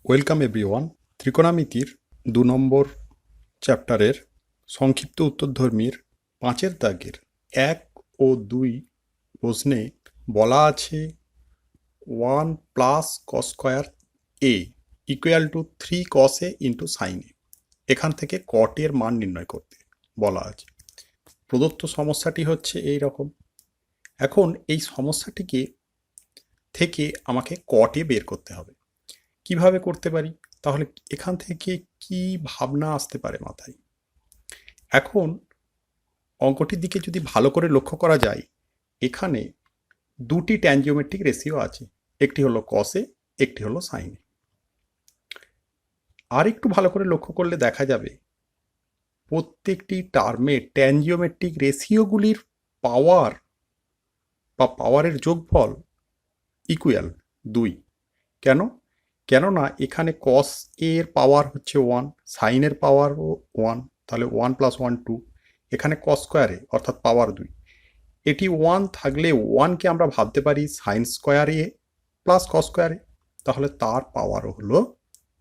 Welcome everyone. ত্রিকোণমিতির ২ নম্বর চ্যাপ্টারের সংক্ষিপ্ত উত্তরধর্মীর ৫-এর দাগের ১ ও ২ প্রশ্নে বলা আছে 1 plus cos square A equal to 3 cos A into sine A. এখান থেকে কট এর মান নির্ণয় করতে বলা আছে। প্রদত্ত সমস্যাটি হচ্ছে এই রকম। এখন এই সমস্যাটিকে থেকে আমাকে কট এ বের করতে হবে। কিভাবে করতে পারি? তাহলে এখান থেকে কি ভাবনা আসতে পারে মাথায়? এখন অঙ্কটির দিকে যদি ভালো করে লক্ষ্য করা যায়, এখানে দুটি ট্যানজিওমেট্রিক রেশিও আছে, একটি হলো কসে, একটি হলো সাইনে। আর একটু ভালো করে লক্ষ্য করলে দেখা যাবে প্রত্যেকটি টার্মে ট্যানজিওমেট্রিক রেশিওগুলির পাওয়ার বা পাওয়ারের যোগফল ইকুয়াল ২। কেন? কেননা এখানে কস এর পাওয়ার হচ্ছে 1, সাইনের পাওয়ারও 1, তাহলে 1 প্লাস 1 2। এখানে কস স্কোয়ারে অর্থাৎ পাওয়ার 2। এটি 1 থাকলে 1কে আমরা ভাবতে পারি সাইন স্কোয়ার এ প্লাস কস স্কোয়ারে, তাহলে তার পাওয়ারও হলো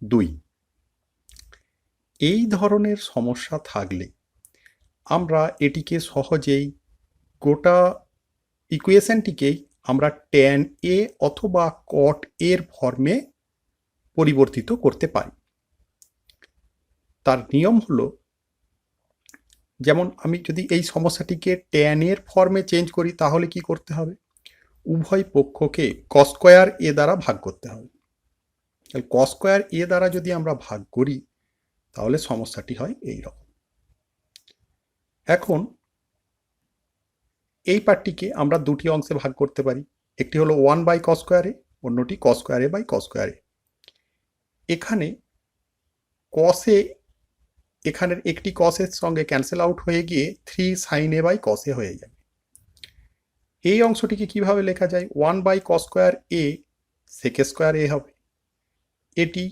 2। এই ধরনের সমস্যা থাকলে আমরা এটিকে সহজেই গোটা ইকুয়েশনটিকেই আমরা ট্যান এ অথবা কট এর ফর্মে পরিবর্তিত করতে পারি। তার নিয়ম হলো, যেমন আমি যদি এই সমস্যাটিকে ট্যান এর ফর্মে চেঞ্জ করি তাহলে কি করতে হবে? উভয় পক্ষকে কস স্কোয়ার এ দ্বারা ভাগ করতে হবে। কস স্কোয়ার এ দ্বারা যদি আমরা ভাগ করি তাহলে সমস্যাটি হয় এই রকম। এখন এই পার্টটিকে আমরা দুটি অংশে ভাগ করতে পারি। একটি হলো 1 বাই কস স্কোয়ার এ, অন্যটি cos square A by cos square A. এখানে কসে এখানের একটি কসের সঙ্গে ক্যান্সেল আউট হয়ে গিয়ে 3 সাইন এ বাই কস এ হয়ে যাবে। এই অংশটিকে কিভাবে লেখা যায়? 1 by cos square A sec square A হবে, এটি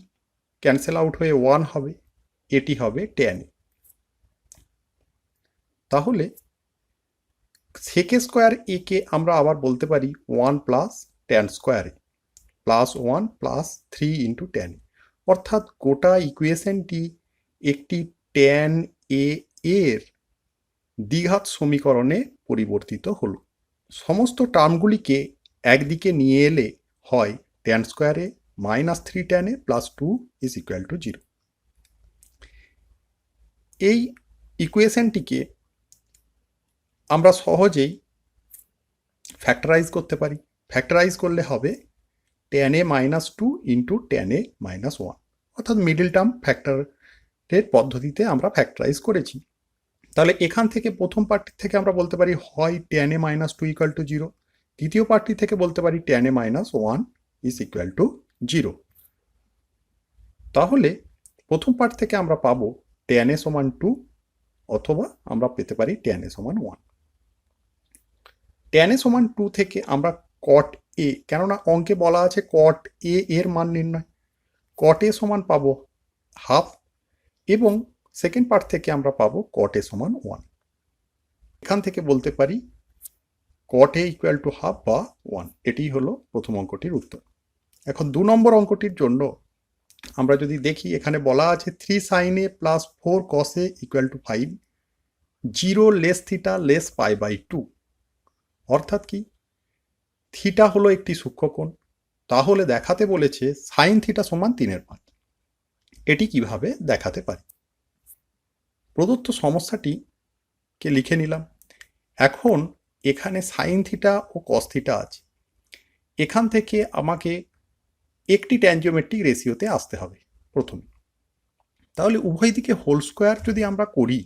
ক্যান্সেল আউট হয়ে 1 হবে, এটি হবে ট্যান এ। তাহলে সেক স্কোয়ার এ কে আমরা আবার বলতে পারি 1 plus tan square A plus 1 plus 3 into tan A. অর্থাৎ গোটা ইকুয়েশনটি একটি ট্যান এ এর দ্বিঘাত সমীকরণে পরিবর্তিত হলো। সমস্ত টার্মগুলিকে একদিকে নিয়ে এলে হয় tan square A minus 3 tan A plus 2 is equal two 0। এই ইকুয়েশনটিকে আমরা সহজেই ফ্যাক্টরাইজ করতে পারি। ফ্যাক্টরাইজ করলে হবে tan A minus 2 into tan A minus 1, অর্থাৎ মিডল টার্ম ফ্যাক্টরের পদ্ধতিতে আমরা ফ্যাক্টরাইজ করেছি। তাহলে এখান থেকে প্রথম পার্টটি থেকে আমরা বলতে পারি হয় tan A minus 2 equal to 0, দ্বিতীয় পার্টটি থেকে বলতে পারি tan A minus 1 is equal two 0। তাহলে প্রথম পার্ট থেকে আমরা পাবো ট্যান এ সমান 2, অথবা আমরা পেতে পারি ট্যান এ সমান 1। ট্যান এ সমান 2 থেকে আমরা কট এ, কেননা অঙ্কে বলা আছে কট এ এর মান নির্ণয়, কট এ সমান পাবো হাফ, এবং সেকেন্ড পার্ট থেকে আমরা পাবো কট এ সমান 1। এখান থেকে বলতে পারি কট এ ইকুয়াল টু হাফ বা 1। এটি হলো প্রথম অঙ্কটির উত্তর। এখন 2 নম্বর অঙ্কটির জন্য আমরা যদি দেখি, এখানে বলা আছে 3 sine a plus 4 cos a equal to 5, 0 less theta less pi by 2। অর্থাৎ কি? থিটা হলো একটি সূক্ষ্মকোণ, তাহলে দেখাতে বলেছে সাইন থিটা সমান 3/5। এটি কিভাবে দেখাতে পারি? প্রদত্ত সমস্যাটিকে লিখে নিলাম। এখন এখানে সাইন থিটা ও কস থিটা আছে, এখান থেকে আমাকে একটি ট্যানজিওমেট্রিক রেশিওতে আসতে হবে প্রথমে। তাহলে উভয় দিকে হোল স্কোয়ার যদি আমরা করি,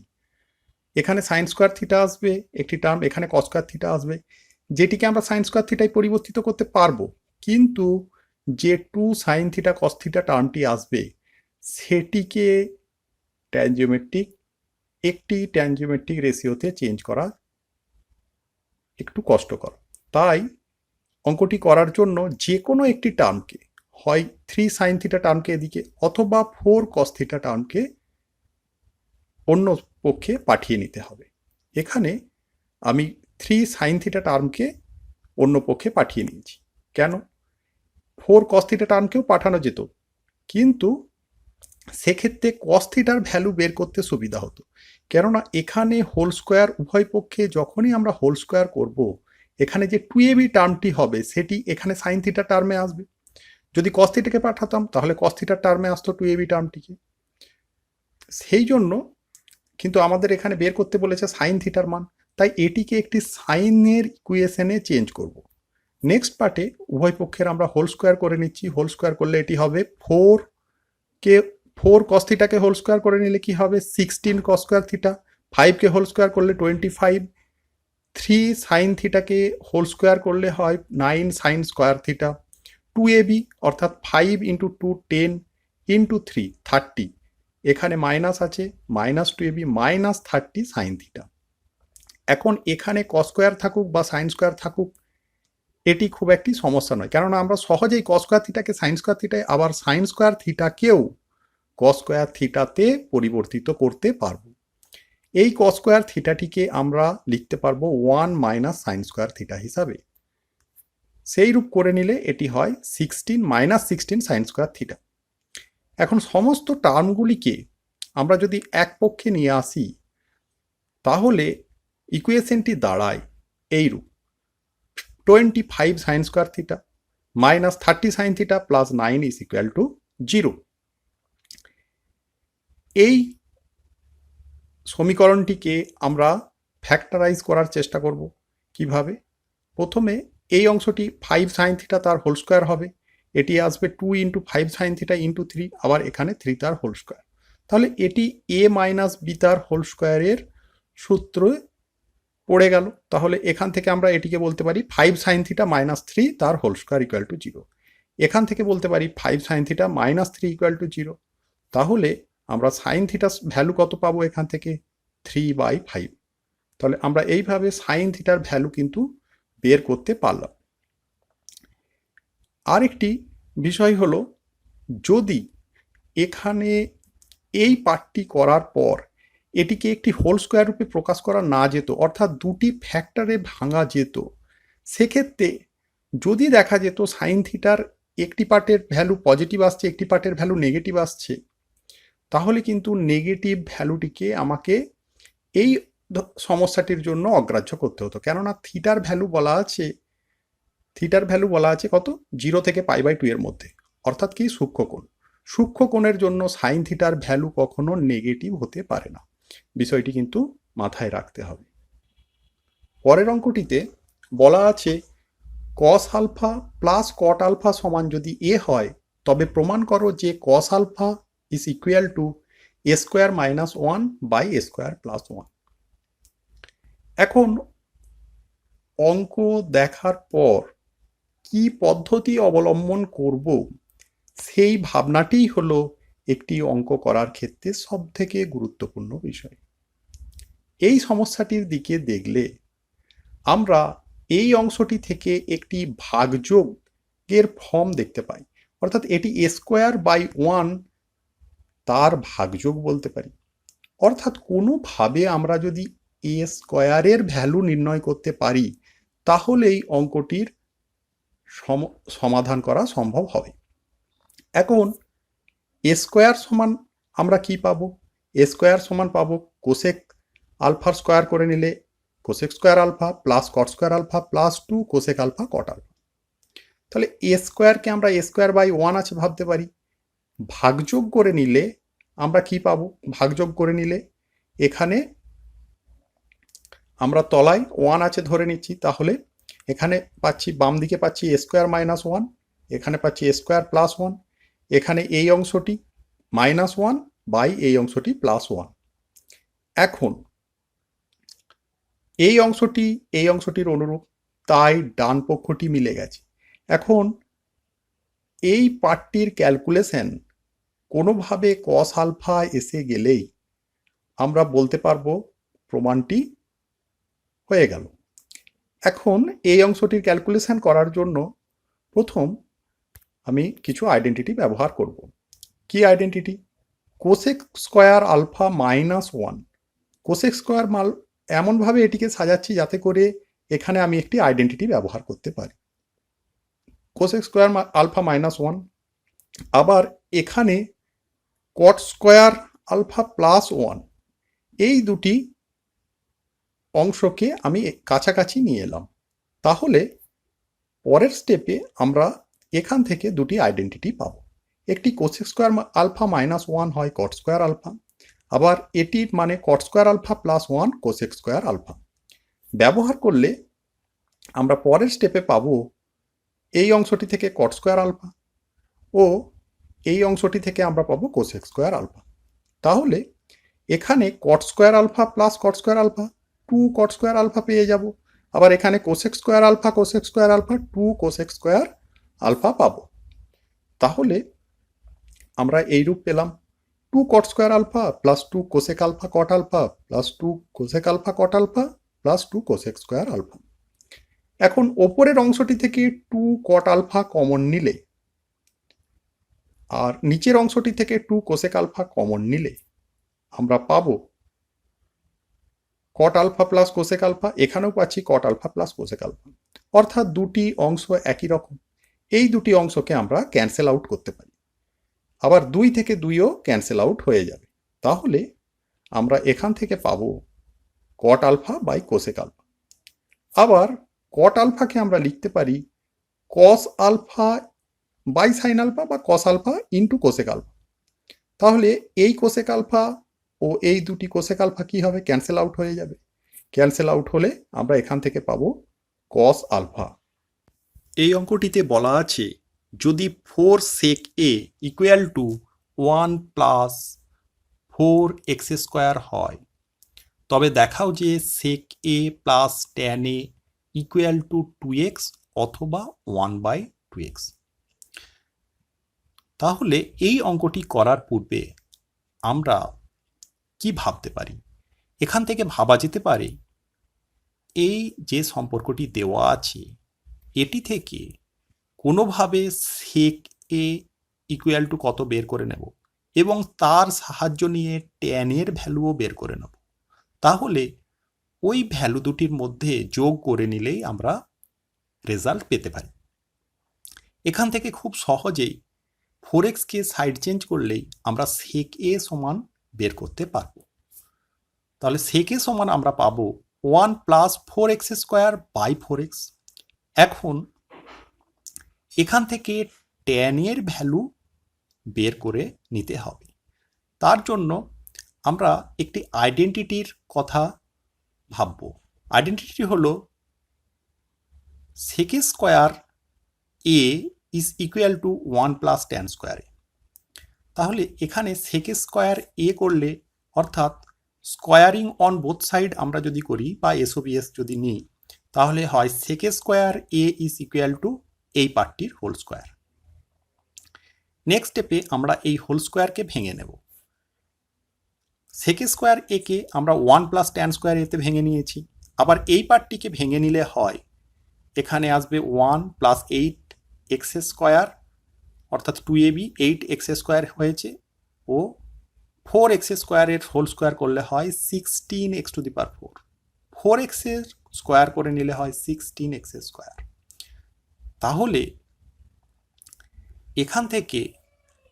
এখানে সাইন স্কোয়ার থিটা আসবে একটি টার্ম, এখানে কস স্কোয়ার থিটা আসবে, যেটিকে আমরা সাইন স্কোয়ার থিটায় পরিবর্তিত করতে পারবো। কিন্তু যে 2 সাইন থিটা কস থিটা টার্মটি আসবে সেটিকে ট্যানজিওমেট্রিক একটি ট্যানজিওমেট্রিক রেশিওতে চেঞ্জ করা একটু কষ্টকর। তাই অঙ্কটি করার জন্য যে কোনো একটি টার্মকে, হয় 3 সাইন থিটা টার্মকে এদিকে, অথবা 4 কস থিটা টার্মকে অন্য পক্ষে পাঠিয়ে নিতে হবে। এখানে আমি 3 সাইন থিটা টার্মকে অন্য পক্ষে পাঠিয়ে নিয়েছি। কেন? 4 কস থিটা টার্মকেও পাঠানো যেত, কিন্তু সেক্ষেত্রে কস থিটার ভ্যালু বের করতে সুবিধা হতো, কেননা এখানে হোল স্কোয়ার উভয় পক্ষে যখনই আমরা হোল স্কোয়ার করব, এখানে যে 2ab টার্মটি হবে সেটি এখানে সাইন থিটা টার্মে আসবে। যদি কস থিটাকে পাঠাতাম তাহলে কস থিটার টার্মে আসতো 2ab টার্মটিকে। সেই জন্য কিন্তু আমাদের এখানে বের করতে বলেছে সাইন থিটার মান, তাই এটিকে একটি সাইনের ইকুয়েশনে চেঞ্জ করব। নেক্সট পার্টে উভয় পক্ষের আমরা হোল স্কোয়ার করে নিচ্ছি। হোল স্কোয়ার করলে এটি হবে 4 কস থিটাকে হোল স্কোয়ার করে নিলে কি হবে 16 কস স্কোয়ার থিটা, 5কে হোল স্কোয়ার করলে 25, 3 সাইন থিটাকে হোল স্কোয়ার করলে হয় 9 সাইন স্কোয়ার থিটা, 2ab অর্থাৎ 5 ইন্টু 2 10 ইন্টু 3 30, এখানে মাইনাস আছে -2ab -30 সাইন থিটা। এখন এখানে কস স্কোয়ার থাকুক বা সাইন স্কোয়ার থাকুক এটি খুব একটি সমস্যা নয়, কেননা আমরা সহজেই কস স্কোয়ার থিটাকে সাইন স্কোয়ার থিটায় আবার সাইন স্কোয়ার থিটাকেও কস স্কোয়ার থিটাতে পরিবর্তিত করতে পারবো। এই কস স্কোয়ার থিটাটিকে আমরা লিখতে পারবো 1 মাইনাস সাইন স্কোয়ার থিটা হিসাবে। সেই রূপ করে নিলে এটি হয় 16 সাইন স্কোয়ার থিটা। এখন সমস্ত টার্মগুলিকে আমরা যদি এক পক্ষে নিয়ে আসি তাহলে ইকুয়েশনটি দাঁড়ায় এইরূপ 25 sign square theta minus 30 sine theta plus 9 is equal two 0। এই সমীকরণটিকে আমরা ফ্যাক্টরাইজ করার চেষ্টা করব। কিভাবে? প্রথমে এই অংশটি 5 সাইন থিটা তার হোল স্কোয়ার হবে, এটি আসবে 2 ইন্টু 5 সাইন থিটা ইন্টু 3, আবার এখানে 3 তার হোল স্কোয়ার, তাহলে এটি a মাইনাস বি তার হোল স্কোয়ারের সূত্রে পড়ে গেল। তাহলে এখান থেকে আমরা এটিকে বলতে পারি 5 সাইন থিটা মাইনাস 3 তার হোল স্কোয়ার ইকুয়াল টু 0। এখান থেকে বলতে পারি 5 sine theta minus 3 equal to 0। তাহলে আমরা সাইন থিটার ভ্যালু কত পাবো এখান থেকে 3/5। তাহলে আমরা এইভাবে সাইন থিটার ভ্যালু কিন্তু বের করতে পারলাম। আরেকটি বিষয় হলো, যদি এখানে এই পার্টটি করার পর এটিকে একটি হোল স্কোয়ার রূপে প্রকাশ করা না যেত, অর্থাৎ দুটি ফ্যাক্টরে ভাঙা যেত, সেক্ষেত্রে যদি দেখা যেত সাইন থিটার একটি পার্টের ভ্যালু পজিটিভ আসছে একটি পার্টের ভ্যালু নেগেটিভ আসছে, তাহলে কিন্তু নেগেটিভ ভ্যালুটিকে আমাকে এই সমস্যাটির জন্য অগ্রাহ্য করতে হতো, কেননা থিটার ভ্যালু বলা আছে কত 0 থেকে π/2 এর মধ্যে, অর্থাৎ কি সূক্ষ্মকোণ। সূক্ষ্মকোণের জন্য সাইন থিটার ভ্যালু কখনো নেগেটিভ হতে পারে না, বিষয়টি কিন্তু মাথায় রাখতে হবে। পরের অঙ্কটিতে বলা আছে cos alpha plus cot alpha সমান যদি এ হয় তবে প্রমাণ করো যে cos alpha is equal to a square minus 1/a square plus 1। এখন অঙ্ক দেখার পর কি পদ্ধতি অবলম্বন করব সেই ভাবনাটিই হলো একটি অঙ্ক করার ক্ষেত্রে সবথেকে গুরুত্বপূর্ণ বিষয়। এই সমস্যাটির দিকে দেখলে আমরা এই অংশটি থেকে একটি ভাগযোগের ফর্ম দেখতে পাই, অর্থাৎ এটি a স্কোয়ার বাই 1 তার ভাগযোগ বলতে পারি। অর্থাৎ কোনোভাবে আমরা যদি a স্কোয়ারের ভ্যালু নির্ণয় করতে পারি তাহলে এই অঙ্কটির সমাধান করা সম্ভব হবে। এখন a স্কোয়ার সমান আমরা কি পাবো? a স্কোয়ার সমান পাবো কোসেক আলফার স্কোয়ার করে নিলে cosec square alpha plus cot square alpha plus 2 cosec alpha cot alpha. তাহলে a স্কোয়ারকে আমরা a স্কোয়ার বাই 1 আছে ভাবতে পারি। ভাগযোগ করে নিলে আমরা কি পাবো? ভাগযোগ করে নিলে এখানে আমরা তলায় 1 আছে ধরে নিচ্ছি, তাহলে এখানে পাচ্ছি বাম দিকে পাচ্ছি a স্কোয়ার মাইনাস 1, এখানে পাচ্ছি a স্কোয়ার প্লাস 1, এখানে এই অংশটি -1 বাই এই অংশটি +1। এখন এই অংশটির অনুরূপ, তাই ডান পক্ষটি মিলে গেছে। এখন এই পার্টটির ক্যালকুলেশন কোনোভাবে কস আলফা এসে গেলেই আমরা বলতে পারবো প্রমাণটি হয়ে গেল। এখন এই অংশটির ক্যালকুলেশন করার জন্য প্রথম আমি কিছু আইডেন্টিটি ব্যবহার করব। কি identity? Cosec square alpha -1। Cosec square এমনভাবে এটিকে সাজাচ্ছি যাতে করে এখানে আমি একটি আইডেন্টিটি ব্যবহার করতে পারি। কোসেক স্কোয়ার আলফা -1, আবার এখানে কট স্কোয়ার আলফা প্লাস 1 এই দুটি অংশকে আমি কাছাকাছি নিয়ে এলাম। তাহলে পরের স্টেপে আমরা এখান থেকে দুটি আইডেন্টিটি পাবো। একটি কোসেক স্কোয়ার আলফা মাইনাস 1 হয় কট স্কোয়ার আলফা, আবার এটির মানে cot square alpha plus 1 cosec square alpha. ব্যবহার করলে আমরা পরের স্টেপে পাবো এই অংশটি থেকে কট স্কোয়ার আলফা ও এই অংশটি থেকে আমরা পাবো কোসেক স্কোয়ার আলফা। তাহলে এখানে cot square alpha plus cot square alpha 2 cot square alpha পেয়ে যাব। আবার এখানে cosec square alpha 2 cosec square alpha পাবো। তাহলে আমরা এই রূপ পেলাম 2 cot square alpha plus 2 cosec alpha cot alpha plus 2 cosec alpha cot alpha plus 2 cosec square alpha. এখন ওপরের অংশটি থেকে 2 কট আলফা কমন নিলে আর নিচের অংশটি থেকে 2 কোসেক আলফা কমন নিলে আমরা পাবো cot alpha plus cosec alpha, এখানেও পাচ্ছি cot alpha plus cosec alpha, অর্থাৎ দুটি অংশ একই রকম। এই দুটি অংশকে আমরা ক্যান্সেল আউট করতে পারি, আবার 2 থেকে 2ও ক্যান্সেল আউট হয়ে যাবে। তাহলে আমরা এখান থেকে পাবো cot alpha by cosec alpha. আবার কট আলফাকে আমরা লিখতে পারি cos alpha by sine alpha বা cos alpha into cosec alpha. তাহলে এই কোসেক আলফা ও এই দুটি কোসেক আলফা কি হবে? ক্যান্সেল আউট হয়ে যাবে। ক্যান্সেল আউট হলে আমরা এখান থেকে পাবো কস আলফা। এই অঙ্কটিতে বলা আছে যদি 4 sec a equal to 1 plus 4x square হয়, তবে দেখাও যে sec a plus tan a equal to 2x অথবা 1/2x। তাহলে এই অঙ্কটি করার পূর্বে আমরা কি ভাবতে পারি? এখান থেকে ভাবা যেতে পারে এই যে সম্পর্কটি দেওয়া আছে এটি থেকে কোনোভাবে sec a ইকুয়াল টু কত বের করে নেব এবং তার সাহায্য নিয়ে tan এর ভ্যালুও বের করে নেব। তাহলে ওই ভ্যালু দুটির মধ্যে যোগ করে নিলেই আমরা রেজাল্ট পেতে পারি। এখান থেকে খুব সহজেই 4x কে সাইড চেঞ্জ করলেই আমরা sec a সমান বের করতে পারবো। তাহলে sec a সমান আমরা পাবো 1 plus 4x square by 4x। এখন এখান থেকে tan এর ভ্যালু বের করে নিতে হবে। তার জন্য আমরা একটি আইডেন্টিটির কথা ভাবব। আইডেন্টিটি হলো sec square a is equal two 1 plus tan square a। তাহলে এখানে sec স্কোয়ার a করলে অর্থাৎ স্কোয়ারিং অন বোথ সাইড আমরা যদি করি বা এসওবিএস যদি নিই, তাহলে হয় sec square a is equal to এই পার্টটির হোল স্কোয়ার। নেক্সট স্টেপে আমরা এই হোল স্কোয়ারকে ভেঙে নেব। sec স্কোয়ার a কে আমরা 1 প্লাস tan স্কোয়ার a তে ভেঙে নিয়েছি। আবার এই পার্টটিকে ভেঙে নিলে হয় এখানে আসবে 1 প্লাস 8x স্কোয়ার অর্থাৎ 2ab 8x স্কোয়ার হয়েছে ও 4x স্কোয়ারের হোল স্কোয়ার করলে হয় 16x to the power 4। 4x এর স্কোয়ার করে নিলে হয় 16x স্কোয়ার। তাহলে এখান থেকে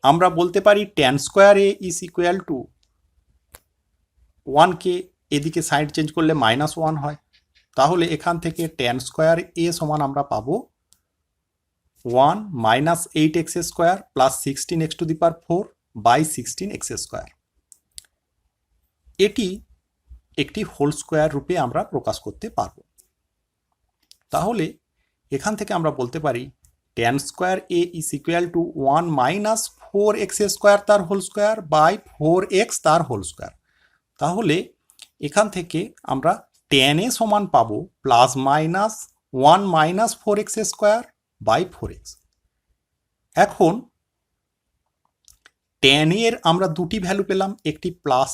আমরা বলতে পারি tan square a is equal to 1কে এদিকে সাইড চেঞ্জ করলে -1 হয়। তাহলে এখান থেকে tan স্কোয়ার a সমান আমরা পাবো 1 minus 8x square plus 16x to the power 4 by 16x square. এটি একটি হোল স্কোয়ার রূপে আমরা প্রকাশ করতে পারব। তাহলে এখান থেকে আমরা বলতে পারি tan square a is equal two 1 minus 4x square তার হোল স্কোয়ার বাই 4x তার হোল স্কোয়ার। তাহলে এখান থেকে আমরা tan a সমান পাবো plus minus 1 minus 4x square by 4x। এখন tan এর আমরা দুটি ভ্যালু পেলাম, একটি প্লাস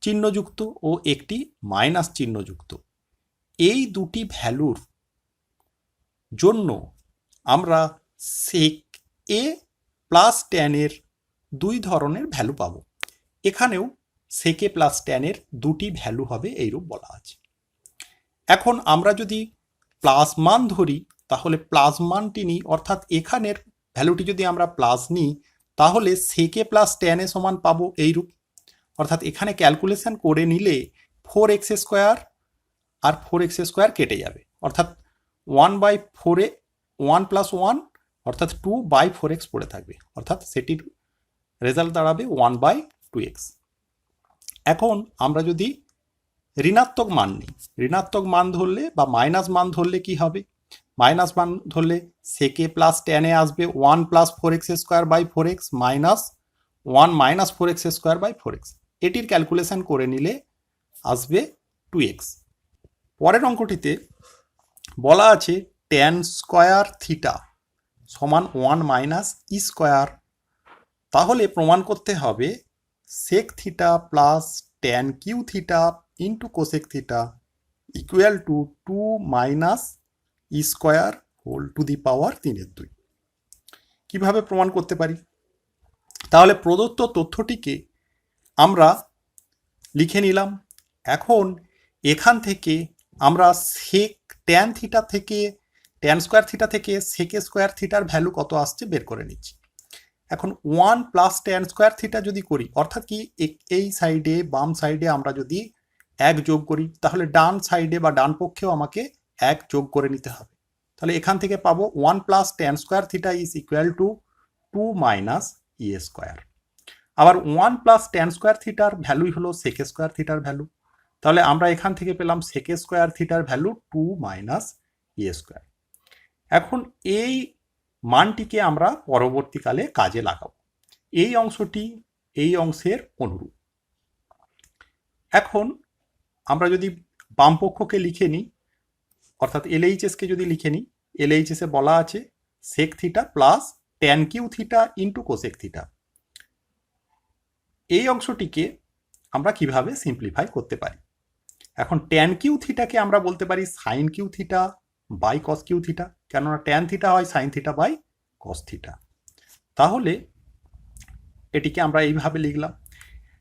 চিহ্নযুক্ত ও একটি মাইনাস চিহ্নযুক্ত। এই দুটি ভ্যালুর জন্য আমরা sec a প্লাস tan এর দুই ধরনের ভ্যালু পাবো। এখানেও sec a প্লাস tan এর দুটি ভ্যালু হবে এইরূপ বলা আছে। এখন আমরা যদি প্লাস মান ধরি তাহলে প্লাস মানটি নিই, অর্থাৎ এখানের ভ্যালুটি যদি আমরা প্লাস নিই তাহলে সেকে প্লাস ট্যান এ সমান পাবো এইরূপ। অর্থাৎ এখানে ক্যালকুলেশন করে নিলে 4x² আর 4x² কেটে যাবে, অর্থাৎ 1/4 1 + 1 অর্থাৎ 2/4x পড়ে থাকবে, অর্থাৎ সেটির রেজাল্ট দাঁড়াবে 1/2x। এখন আমরা যদি ঋণাত্মক মান নিই, ঋণাত্মক মান ধরলে বা মাইনাস মান ধরলে কি হবে? মাইনাস মান ধরলে সেকে প্লাস ট্যানে আসবে 1 + 4x² / 4x minus 1 - 4x² / 4x। এটির ক্যালকুলেশন করে নিলে আসবে 2x। পরের অঙ্কটিতে বলা আছে tan স্কয়ার থিটা সমান 1 - e²। তাহলে প্রমাণ করতে হবে sec theta plus tan cube theta into cosec theta equal to 2 - e² whole to the power 3/2। কিভাবে প্রমাণ করতে পারি? তাহলে প্রদত্ত তথ্যটিকে আমরা লিখে নিলাম। এখন এখান থেকে আমরা সেক ট্যান থিটা থেকে ট্যান স্কোয়ার থিটা থেকে সেকে স্কোয়ার থিটার ভ্যালু কত আসছে বের করে নিচ্ছি। এখন 1 + ট্যান স্কোয়ার থিটা যদি করি, অর্থাৎ কি এই সাইডে বাম সাইডে আমরা যদি 1 যোগ করি, তাহলে ডান সাইডে বা ডান পক্ষেও আমাকে 1 যোগ করে নিতে হবে। তাহলে এখান থেকে পাবো 1 + tan square theta is equal to 2 - e²। আবার 1 + ট্যান স্কোয়ার থিটার ভ্যালুই হলো সেকে স্কোয়ার থিটার ভ্যালু। তাহলে আমরা এখান থেকে পেলাম সেকে স্কোয়ার থিটার ভ্যালু 2 - e²। এখন এই মানটিকে আমরা পরবর্তীকালে কাজে লাগাবো। এই অংশটি এই অংশের অনুরূপ। এখন আমরা যদি বাম পক্ষকে লিখে নিই, অর্থাৎ এলএইচএসকে যদি লিখে নিই, এলএইচএসে বলা আছে sec theta plus tan cube theta into cosec theta. এই অংশটিকে আমরা কিভাবে সিম্পলিফাই করতে পারি? এখন ট্যান কিউ থিটাকে আমরা বলতে পারি sine cube theta by cos cube theta, কেননা ট্যান থিটা হয় sine theta by cos theta. তাহলে এটিকে আমরা এইভাবে লিখলাম।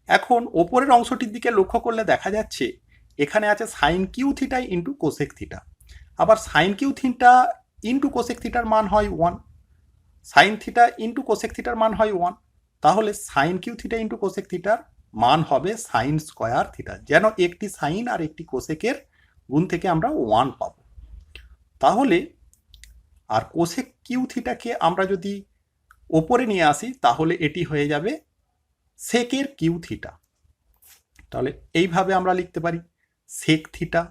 এখন ওপরের অংশটির দিকে লক্ষ্য করলে দেখা যাচ্ছে এখানে আছে sine cube theta into cosec theta. আবার sine cube theta into cosec থিটার মান হয় 1, সাইন থিটা ইন্টু কোসেক থিটার মান হয় 1। তাহলে sine cube theta into cosec থিটার মান হবে সাইন স্কোয়ার থিটা, যেন একটি সাইন আর একটি কোসেকের গুণ থেকে আমরা 1 পাবো। তাহলে আর কোসেক কিউ থিটাকে আমরা যদি ওপরে নিয়ে আসি, তাহলে এটি হয়ে যাবে সেকের কিউ থিটা। তাহলে এইভাবে আমরা লিখতে পারি sec theta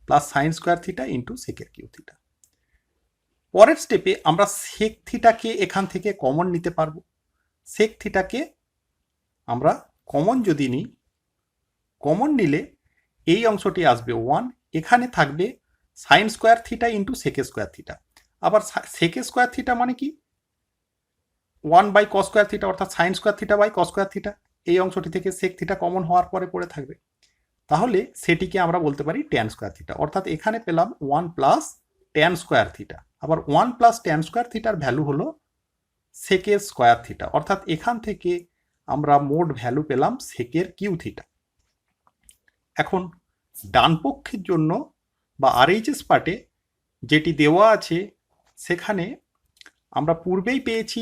plus sine square theta into সেকের কিউ থিটা। পরের স্টেপে আমরা সেক থিটাকে এখান থেকে কমন নিতে পারবো। সেক থিটাকে আমরা কমন যদি নিই, কমন নিলে এই অংশটি আসবে 1, এখানে থাকবে সাইন স্কোয়ার থিটা ইন্টু সেকে স্কোয়ার থিটা। আবার সেকে স্কোয়ার থিটা মানে কি 1/cos স্কোয়ার থিটা, অর্থাৎ sine square theta by cos square theta. এই অংশটি থেকে সেক থিটা কমন হওয়ার পরে পড়ে থাকবে, তাহলে সেটিকে আমরা বলতে পারি ট্যান স্কোয়ার থিটা। অর্থাৎ এখানে পেলাম 1 + ট্যান স্কোয়ার থিটা। আবার 1 + ট্যান স্কোয়ার থিটার ভ্যালু হলো সেকের স্কোয়ার থিটা, অর্থাৎ এখান থেকে আমরা মোট ভ্যালু পেলাম সেকের কিউ থিটা। এখন ডান পক্ষের জন্য বা আরএইচএস পার্টে যেটি দেওয়া আছে, সেখানে আমরা পূর্বেই পেয়েছি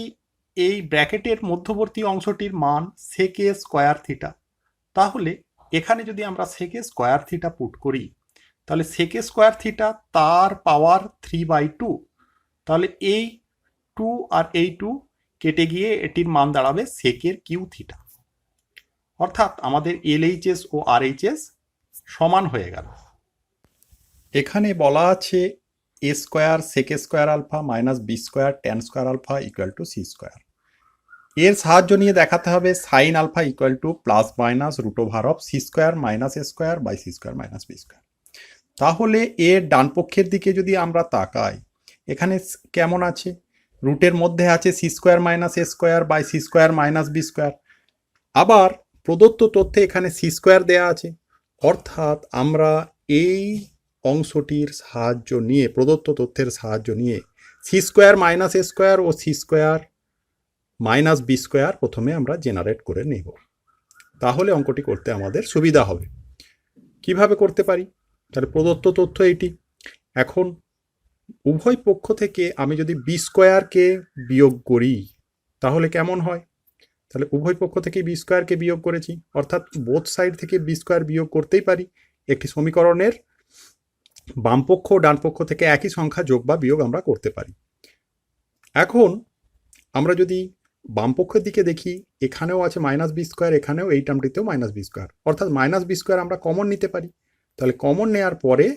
এই ব্র্যাকেটের মধ্যবর্তী অংশটির মান সেকে স্কোয়ার থিটা। তাহলে এখানে যদি আমরা সেকে স্কোয়ার থিটা পুট করি, তাহলে সেকে স্কোয়ার থিটা তার পাওয়ার 3/2। তাহলে এই 2 আর এই 2 কেটে গিয়ে এটির মান দাঁড়াবে সেকের কিউ থিটা। অর্থাৎ আমাদের এলএইচএস ও আরএইচএস সমান হয়ে গেল। এখানে বলা আছে A square sec square alpha minus B square tan square alpha equal to C square. এর সাহায্য নিয়ে দেখাতে হবে sine alpha equal to plus minus root over of C square minus A square by C square minus B square. তাহলে এর ডান পক্ষের দিকে যদি আমরা তাকাই, এখানে কেমন আছে? রুটের মধ্যে আছে C square minus A square by C square minus B square. আবার প্রদত্ত তথ্যে এখানে সি স্কোয়ার দেওয়া আছে, অর্থাৎ আমরা এই অংশটির সাহায্য নিয়ে, প্রদত্ত তথ্যের সাহায্য নিয়ে C square minus A square ও C square minus B square প্রথমে আমরা জেনারেট করে নেব। তাহলে অঙ্কটি করতে আমাদের সুবিধা হবে। কিভাবে করতে পারি? তাহলে প্রদত্ত তথ্য এটি। এখন উভয় পক্ষ থেকে আমি যদি বি স্কোয়ারকে বিয়োগ করি, তাহলে কেমন হয়? তাহলে উভয় পক্ষ থেকে বি স্কোয়ারকে বিয়োগ করেছি, অর্থাৎ বোথ সাইড থেকে বি স্কোয়ার বিয়োগ করতেই পারি। একটি সমীকরণের বাম পক্ষ ও ডান পক্ষ থেকে একই সংখ্যা যোগ বা বিয়োগ আমরা করতে পারি। এখন আমরা যদি বাম পক্ষের দিকে দেখি, এখানেও আছে মাইনাস বি স্কোয়ার, এখানেও এই টার্মটিতেও মাইনাস বি স্কোয়ার, অর্থাৎ মাইনাস বি স্কোয়ার আমরা কমন নিতে পারি। তাহলে কমন নেওয়ার পরে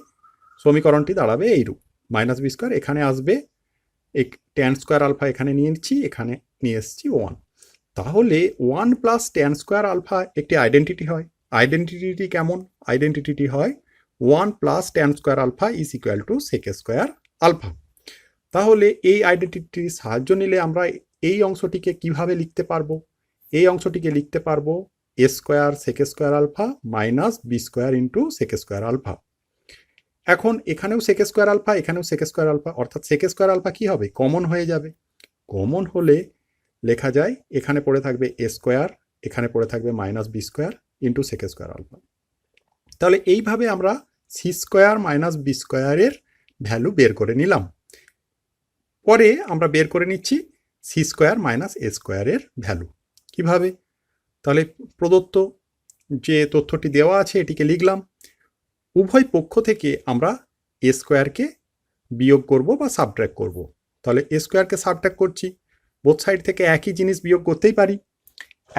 সমীকরণটি দাঁড়াবে এইরূপ, মাইনাস বি স্কোয়ার এখানে আসবে, ট্যান স্কোয়ার আলফা এখানে নিয়ে নিচ্ছি, এখানে নিয়ে এসেছি 1। তাহলে 1 প্লাস ট্যান স্কোয়ার আলফা একটি আইডেন্টিটি হয়। আইডেন্টিটি কেমন? আইডেন্টিটি হয় 1 plus tan square alpha is equal to sec square alpha. তাহলে এই আইডেন্টিটির সাহায্য নিলে আমরা এই অংশটিকে কিভাবে লিখতে পারবো? এই অংশটিকে লিখতে পারবো A square sec square alpha minus B square into sec square alpha. এখন এখানেও সেক স্কোয়ার আলফা, এখানেও সেক স্কোয়ার আলফা, অর্থাৎ সেক স্কোয়ার আলফা কি হবে? কমন হয়ে যাবে। কমন হলে লেখা যায় এখানে পড়ে থাকবে এ স্কোয়ার, এখানে পড়ে থাকবে minus B square into sec square alpha. তাহলে এইভাবে আমরা সি স্কোয়ার মাইনাস বি স্কোয়ারের ভ্যালু বের করে নিলাম। পরে আমরা বের করে নিচ্ছি সি স্কোয়ার মাইনাস এ স্কোয়ারের ভ্যালু। কিভাবে? তাহলে প্রদত্ত যে তথ্যটি দেওয়া আছে এটিকে লিখলাম। উভয় পক্ষ থেকে আমরা এ স্কোয়ারকে বিয়োগ করব বা সাবট্র্যাক্ট করব। তাহলে এ স্কোয়ারকে সাবট্র্যাক্ট করছি, বোথ সাইড থেকে একই জিনিস বিয়োগ করতেই পারি।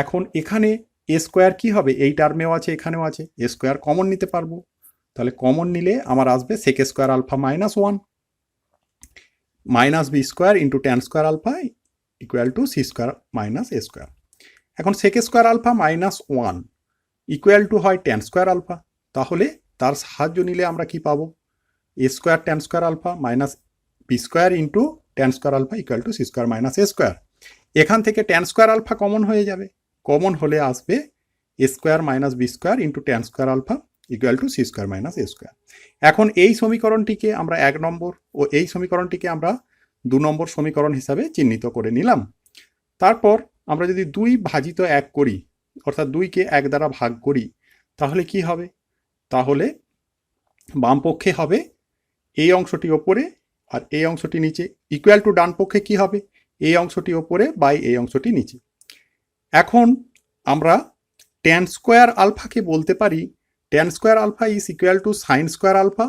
এখন এখানে এ স্কোয়ার কি হবে? এই টার্মেও আছে, এখানেও আছে, এ স্কোয়ার কমন নিতে পারবো। তাহলে কমন নিলে আমার আসবে sec square alpha minus 1 minus B square into tan square alpha equal to C square minus A square. এখন sec square alpha minus 1 equal to হয় ট্যান স্কোয়ার আলফা। তাহলে তার সাহায্য নিলে আমরা কি পাবো? A square tan square alpha minus B square into tan square alpha equal to C square minus A square. এখান থেকে ট্যান স্কোয়ার আলফা কমন হয়ে যাবে। কমন হলে আসবে A square minus B square into tan square alpha equal to C square minus A square. এখন এই সমীকরণটিকে আমরা 1 নম্বর ও এই সমীকরণটিকে আমরা 2 নম্বর সমীকরণ হিসাবে চিহ্নিত করে নিলাম। তারপর আমরা যদি 2 ভাজিত 1 করি, অর্থাৎ 2কে 1 দ্বারা ভাগ করি, তাহলে কি হবে? তাহলে বাম পক্ষে হবে এই অংশটি ওপরে আর এই অংশটি নিচে, ইকুয়াল টু ডান পক্ষে কি হবে? এই অংশটি ওপরে বাই এই অংশটি নিচে। এখন আমরা ট্যান স্কোয়ার আলফাকে বলতে পারি tan square alpha is equal to sine square alpha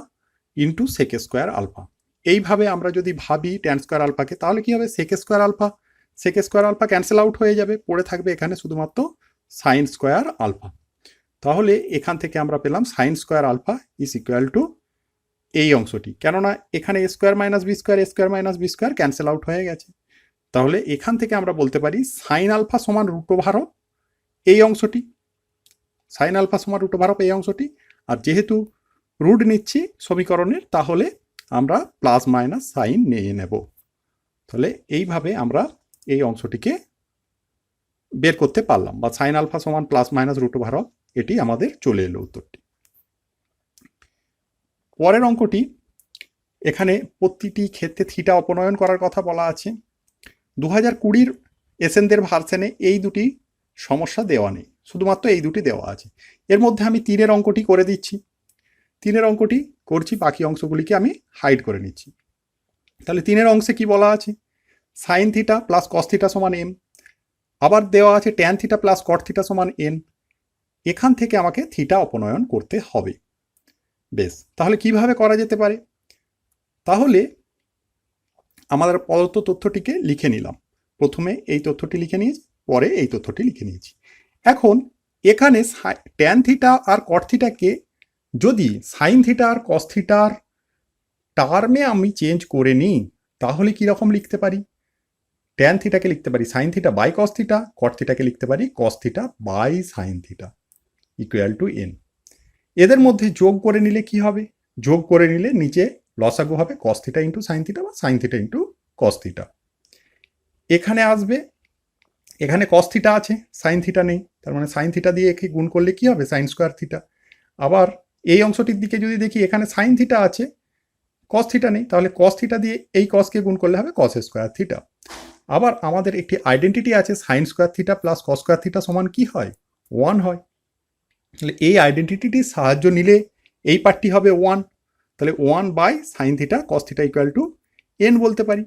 into sec square alpha. এইভাবে আমরা যদি ভাবি ট্যান স্কোয়ার আলফাকে, তাহলে কি হবে? Sec square alpha, sec square alpha cancel out হয়ে যাবে, পড়ে থাকবে এখানে শুধুমাত্র সাইন স্কোয়ার আলফা। তাহলে এখান থেকে আমরা পেলাম sine square alpha is equal to এই অংশটি, কেননা এখানে A square minus B square, A square minus B square cancel out হয়ে গেছে। তাহলে এখান থেকে আমরা বলতে পারি সাইন আলফা সমান রুট ওভার অফ এই অংশটি, সাইন আলফা সমান রুট ওভার অফ এই অংশটি। আর যেহেতু রুট নিচ্ছি সমীকরণের, তাহলে আমরা প্লাস মাইনাস সাইন নিয়ে নেব। তাহলে এইভাবে আমরা এই অংশটিকে বের করতে পারলাম, বা সাইন আলফা সমান plus minus root over of, এটি আমাদের চলে এলো উত্তরটি। পরের অঙ্কটি, এখানে প্রতিটি ক্ষেত্রে থিটা অপনয়ন করার কথা বলা আছে। 2020 এসএনদের ভার্সনে এই দুটি সমস্যা দেওয়া নেই, শুধুমাত্র এই দুটি দেওয়া আছে। এর মধ্যে আমি 3-এর অঙ্কটি করে দিচ্ছি, 3-এর অঙ্কটি করছি, বাকি অংশগুলিকে আমি হাইড করে নিচ্ছি। তাহলে 3-এর অংশে কি বলা আছে? Sine theta plus cos theta সমান এম, আবার দেওয়া আছে tan theta plus cot theta সমান এন। এখান থেকে আমাকে থিটা অপনয়ন করতে হবে। বেশ, তাহলে কিভাবে করা যেতে পারে? তাহলে আমাদের প্রদত্ত তথ্যটিকে লিখে নিলাম। প্রথমে এই তথ্যটি লিখে নিয়েছি, পরে এই তথ্যটি লিখে নিয়েছি। এখন এখানে ট্যান থিটা আর কট থিটাকে যদি সাইন থিটা আর কস থিটার টার্মে আমি চেঞ্জ করে নিই, তাহলে কি রকম লিখতে পারি? ট্যান থিটাকে লিখতে পারি sine theta by cos theta, cot থিটাকে লিখতে পারি cos theta by sine theta equal to N. এদের মধ্যে যোগ করে নিলে কি হবে? যোগ করে নিলে নিচে লসাগু হবে cos theta into sine theta বা sine theta into cos theta. এখানে আসবে, এখানে কস থিটা আছে, সাইন থিটা নেই, তার মানে সাইন থিটা দিয়ে একে গুণ করলে কি হবে? Sign square theta. আবার এই অংশটির দিকে যদি দেখি, এখানে সাইন থিটা আছে, কস থিটা নেই, তাহলে কস থিটা দিয়ে এই কসকে গুণ করলে হবে কস স্কোয়ার থিটা। আবার আমাদের একটি আইডেন্টিটি আছে, sign square theta plus cos square theta সমান কি হয়? 1 হয়। তাহলে এই আইডেন্টিটির সাহায্য নিলে এই পার্টটি হবে 1, তাহলে 1 by sine theta cos theta equal to N বলতে পারি,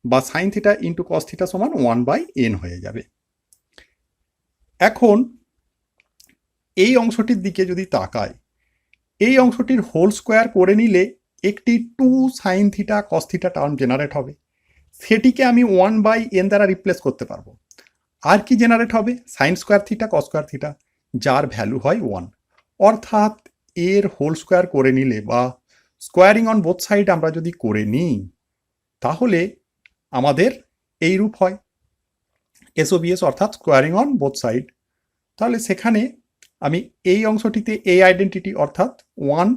বা sine theta into cos theta সমান 1 বাই এন হয়ে যাবে। এখন এই অংশটির দিকে যদি তাকাই, এই অংশটির হোল স্কোয়ার করে নিলে একটি 2 sign theta cos theta term generate হবে, সেটিকে আমি 1/n দ্বারা রিপ্লেস করতে পারবো। আর কি জেনারেট হবে? Sign square theta cos square theta, যার ভ্যালু হয় 1। অর্থাৎ এর হোল স্কোয়ার করে নিলে বা স্কোয়ারিং অন বোথ সাইড আমরা যদি করে নিই, তাহলে আমাদের এই রূপ হয় এসওবিএস, অর্থাৎ স্কোয়ারিং অন বোথ সাইড। তাহলে সেখানে আমি এই অংশটিতে এই আইডেন্টিটি অর্থাৎ 1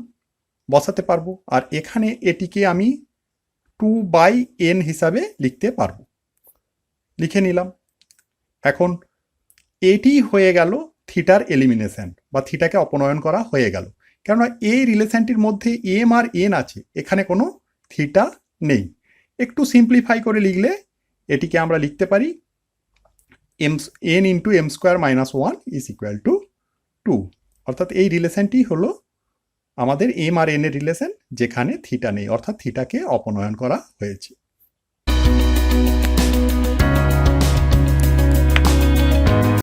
বসাতে পারবো, আর এখানে এটিকে আমি 2/n হিসাবে লিখতে পারবো। লিখে নিলাম। এখন এটি হয়ে গেল থিটার এলিমিনেশন বা থিটাকে অপনয়ন করা হয়ে গেল, কেননা এই রিলেশনটির মধ্যে এম আর এন আছে, এখানে কোনো থিটা নেই। একটু সিম্পলিফাই করে লিখলে এটিকে আমরা লিখতে পারি n into M square minus 1 is equal to 2। অর্থাৎ এই রিলেশনটি হলো আমাদের এম আর এন এর রিলেশন, যেখানে থিটা নেই, অর্থাৎ থিটাকে অপনয়ন করা হয়েছে।